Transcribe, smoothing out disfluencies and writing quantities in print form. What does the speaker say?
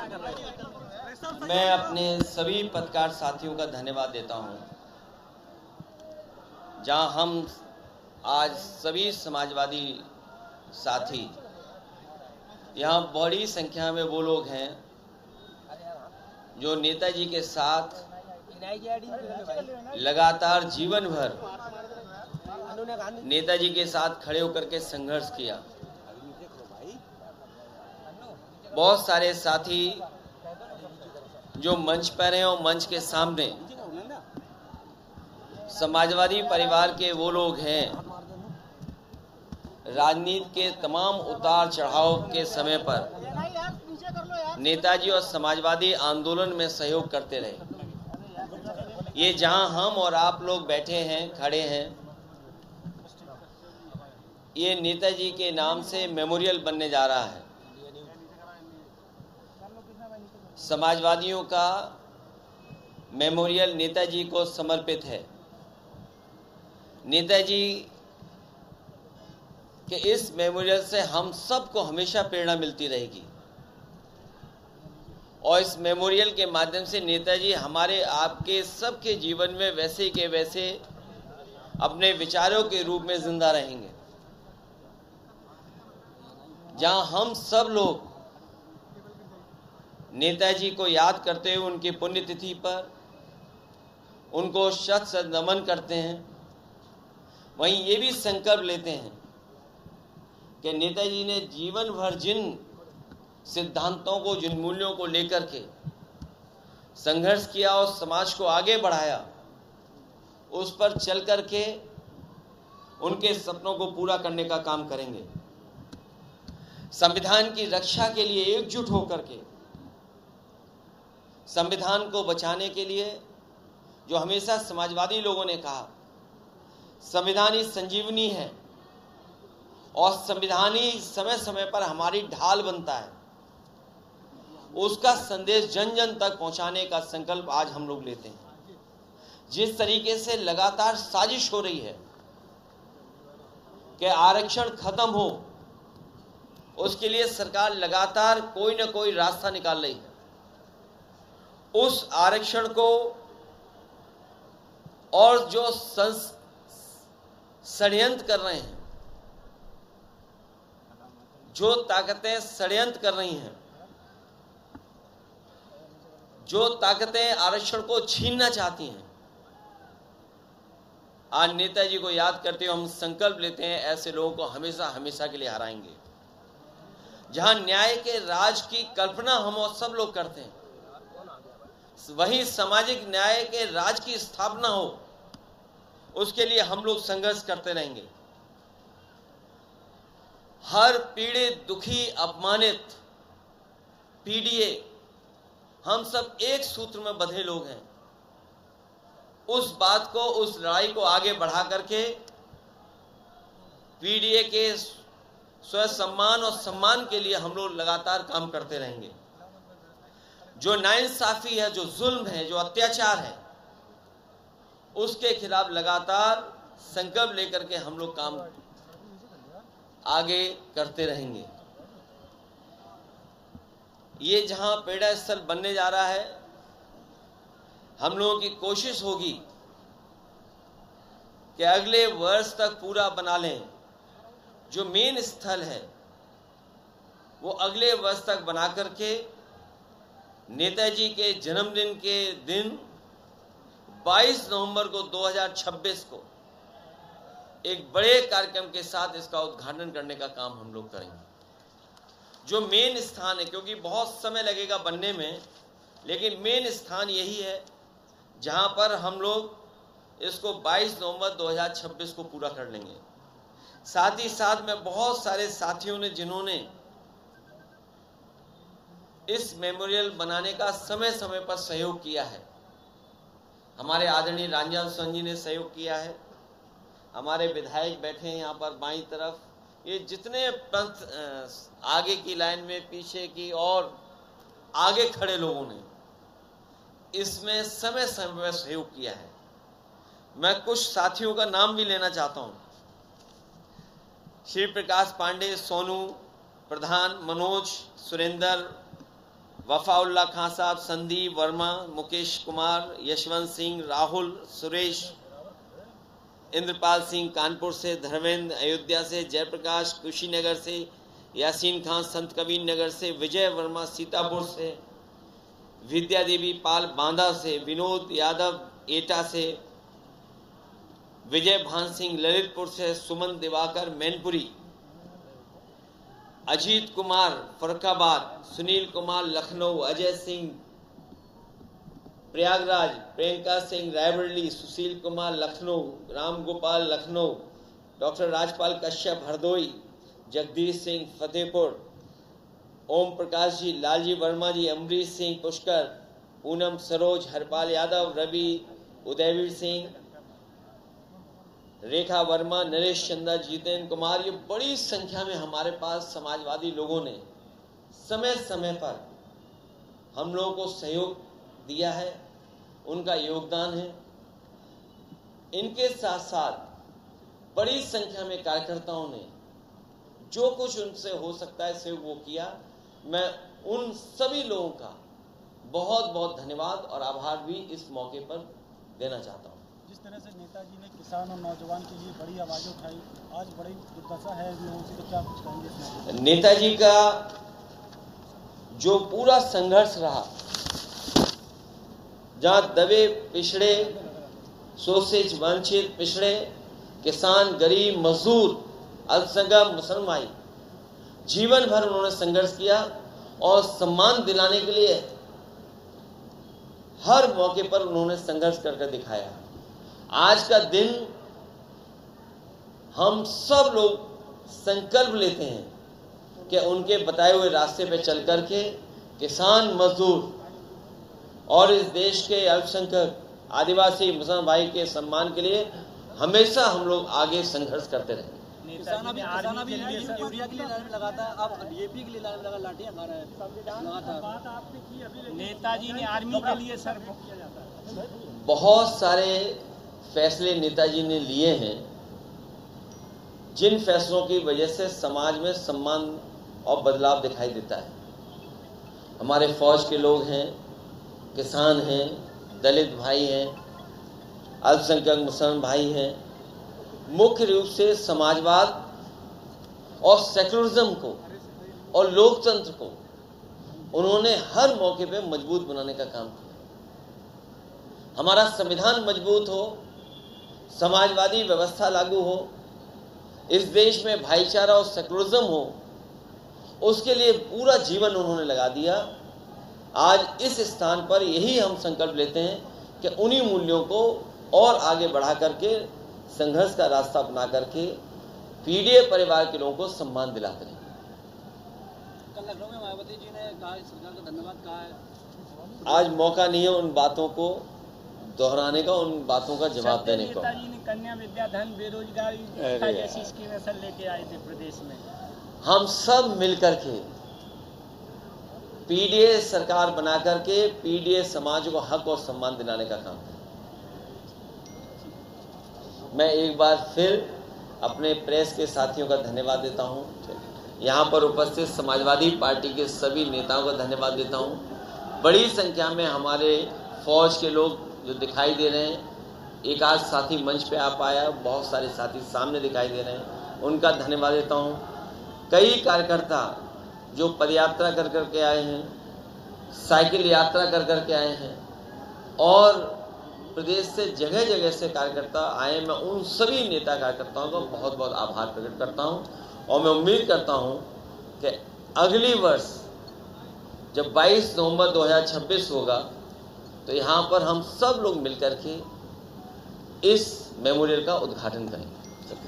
मैं अपने सभी पत्रकार साथियों का धन्यवाद देता हूं, जहां हम आज सभी समाजवादी साथी, यहां बड़ी संख्या में वो लोग हैं जो नेताजी के साथ लगातार जीवन भर नेताजी के साथ खड़े होकर के संघर्ष किया। बहुत सारे साथी जो मंच पर हैं और मंच के सामने समाजवादी परिवार के वो लोग हैं, राजनीति के तमाम उतार चढ़ाव के समय पर नेताजी और समाजवादी आंदोलन में सहयोग करते रहे। ये जहां हम और आप लोग बैठे हैं, खड़े हैं, ये नेताजी के नाम से मेमोरियल बनने जा रहा है। समाजवादियों का मेमोरियल नेताजी को समर्पित है। नेताजी के इस मेमोरियल से हम सबको हमेशा प्रेरणा मिलती रहेगी और इस मेमोरियल के माध्यम से नेताजी हमारे आपके सबके जीवन में वैसे के वैसे अपने विचारों के रूप में जिंदा रहेंगे। जहां हम सब लोग नेताजी को याद करते हुए उनकी पुण्यतिथि पर उनको शत शत नमन करते हैं, वहीं ये भी संकल्प लेते हैं कि नेताजी ने जीवन भर जिन सिद्धांतों को, जिन मूल्यों को लेकर के संघर्ष किया और समाज को आगे बढ़ाया, उस पर चल करके उनके सपनों को पूरा करने का काम करेंगे। संविधान की रक्षा के लिए एकजुट होकर के, संविधान को बचाने के लिए, जो हमेशा समाजवादी लोगों ने कहा संविधान ही संजीवनी है और संविधान ही समय समय पर हमारी ढाल बनता है, उसका संदेश जन जन तक पहुंचाने का संकल्प आज हम लोग लेते हैं। जिस तरीके से लगातार साजिश हो रही है कि आरक्षण खत्म हो, उसके लिए सरकार लगातार कोई ना कोई रास्ता निकाल रही है। उस आरक्षण को और जो षड्यंत्र कर रहे हैं, जो ताकतें षड्यंत्र कर रही हैं, जो ताकतें आरक्षण को छीनना चाहती हैं, आज नेताजी को याद करते हुए हम संकल्प लेते हैं ऐसे लोगों को हमेशा हमेशा के लिए हराएंगे। जहां न्याय के राज की कल्पना हम और सब लोग करते हैं, वहीं सामाजिक न्याय के राज की स्थापना हो, उसके लिए हम लोग संघर्ष करते रहेंगे। हर पीड़ित, दुखी, अपमानित, पीड़िए, हम सब एक सूत्र में बंधे लोग हैं। उस बात को, उस लड़ाई को आगे बढ़ा करके पीड़िए के स्वयं सम्मान और सम्मान के लिए हम लोग लगातार काम करते रहेंगे। जो नाइंसाफी है, जो जुल्म है, जो अत्याचार है, उसके खिलाफ लगातार संकल्प लेकर के हम लोग काम आगे करते रहेंगे। ये जहां प्रेरणा स्थल बनने जा रहा है, हम लोगों की कोशिश होगी कि अगले वर्ष तक पूरा बना लें। जो मेन स्थल है वो अगले वर्ष तक बना करके नेताजी के जन्मदिन के दिन 22 नवंबर को 2026 को एक बड़े कार्यक्रम के साथ इसका उद्घाटन करने का काम हम लोग करेंगे। जो मेन स्थान है, क्योंकि बहुत समय लगेगा बनने में, लेकिन मेन स्थान यही है जहां पर हम लोग इसको 22 नवंबर 2026 को पूरा कर लेंगे। साथ ही साथ में बहुत सारे साथियों ने, जिन्होंने इस मेमोरियल बनाने का समय समय पर सहयोग किया है, हमारे आदरणीय रामजान सोन जी ने सहयोग किया है, हमारे विधायक बैठे हैं यहाँ पर बाईं तरफ, ये जितने पंथ आगे की लाइन में, पीछे की और आगे खड़े लोगों ने इसमें समय समय पर सहयोग किया है। मैं कुछ साथियों का नाम भी लेना चाहता हूँ। श्री प्रकाश पांडे, सोनू प्रधान, मनोज, सुरेंद्र, वफाउल्ला खान साहब, संदीप वर्मा, मुकेश कुमार, यशवंत सिंह, राहुल, सुरेश, इंद्रपाल सिंह कानपुर से, धर्मेंद्र अयोध्या से, जयप्रकाश कुशीनगर से, यासीन खान संत कबीर नगर से, विजय वर्मा सीतापुर से, विद्या देवी पाल बांदा से, विनोद यादव एटा से, विजय भान सिंह ललितपुर से, सुमन दिवाकर मैनपुरी, अजीत कुमार फरक्काबाद, सुनील कुमार लखनऊ, अजय सिंह प्रयागराज, प्रियंका सिंह रायबरेली, सुशील कुमार लखनऊ, राम गोपाल लखनऊ, डॉक्टर राजपाल कश्यप हरदोई, जगदीश सिंह फतेहपुर, ओम प्रकाश जी, लालजी वर्मा जी, अमरीश सिंह पुष्कर, पूनम सरोज, हरपाल यादव, रवि उदयवीर सिंह, रेखा वर्मा, नरेश चंदा, जितेंद्र कुमार, ये बड़ी संख्या में हमारे पास समाजवादी लोगों ने समय समय पर हम लोगों को सहयोग दिया है, उनका योगदान है। इनके साथ साथ बड़ी संख्या में कार्यकर्ताओं ने जो कुछ उनसे हो सकता है सहयोग वो किया। मैं उन सभी लोगों का बहुत बहुत धन्यवाद और आभार भी इस मौके पर देना चाहता हूँ। जिस तरह से नेताजी ने किसान और नौजवान के लिए बड़ी आवाज़ उठाई, आज बड़ी दुर्दशा है लोगों की, तो क्या कुछ कहेंगे? नेताजी का जो पूरा संघर्ष रहा, जहाँ दबे पिछड़े, शोषित वंचित पिछड़े, किसान, गरीब, मजदूर, अल्पसंख्यक, मुसलमान, जीवन भर उन्होंने संघर्ष किया और सम्मान दिलाने के लिए हर मौके पर उन्होंने संघर्ष करके दिखाया। आज का दिन हम सब लोग संकल्प लेते हैं कि उनके बताए हुए रास्ते पे चल करके किसान, मजदूर और इस देश के अल्पसंख्यक, आदिवासी, मुसलमान भाई के सम्मान के लिए हमेशा हम लोग आगे संघर्ष करते रहे। किसान भी यूरिया के लिए लाइन में लगाता है, आप डीएपी के लिए लाइन में लगा, लाठियां खा रहे हैं। नेताजी ने आर्मी के लिए सर किया जाता है। बहुत सारे फैसले नेताजी ने लिए हैं, जिन फैसलों की वजह से समाज में सम्मान और बदलाव दिखाई देता है। हमारे फौज के लोग हैं, किसान हैं, दलित भाई हैं, अल्पसंख्यक मुसलमान भाई हैं। मुख्य रूप से समाजवाद और सेकुलरिज्म को और लोकतंत्र को उन्होंने हर मौके पे मजबूत बनाने का काम किया। हमारा संविधान मजबूत हो, समाजवादी व्यवस्था लागू हो, इस देश में भाईचारा और सेकुलरिज्म हो, उसके लिए पूरा जीवन उन्होंने लगा दिया। आज इस स्थान पर यही हम संकल्प लेते हैं कि उन्हीं मूल्यों को और आगे बढ़ा करके संघर्ष का रास्ता अपना करके पीडीए परिवार के लोगों को सम्मान दिलाते रहे। कल लखनऊ में मायावती जी ने कहा, सरकार का धन्यवाद कहा है। आज मौका नहीं है उन बातों को दोहराने का, उन बातों का जवाब देने का। नेताजी ने कन्या विद्याधन, बेरोजगारी जैसी स्कीमें सर लेके आए थे प्रदेश में। हम सब मिलकर के पीडीए सरकार बना करके पीडीए समाज को हक और सम्मान दिलाने का काम है। मैं एक बार फिर अपने प्रेस के साथियों का धन्यवाद देता हूं। यहाँ पर उपस्थित समाजवादी पार्टी के सभी नेताओं का धन्यवाद देता हूं। बड़ी संख्या में हमारे फौज के लोग जो दिखाई दे रहे हैं, एक आध साथी मंच पे आ पाया, बहुत सारे साथी सामने दिखाई दे रहे हैं, उनका धन्यवाद देता हूं। कई कार्यकर्ता जो पदयात्रा कर करके आए हैं, साइकिल यात्रा कर करके आए हैं और प्रदेश से जगह जगह से कार्यकर्ता आए, मैं उन सभी नेता कार्यकर्ताओं का बहुत बहुत आभार प्रकट करता हूं। और मैं उम्मीद करता हूं कि अगली वर्ष जब 22 नवंबर 2026 होगा तो यहाँ पर हम सब लोग मिलकर के इस मेमोरियल का उद्घाटन करेंगे।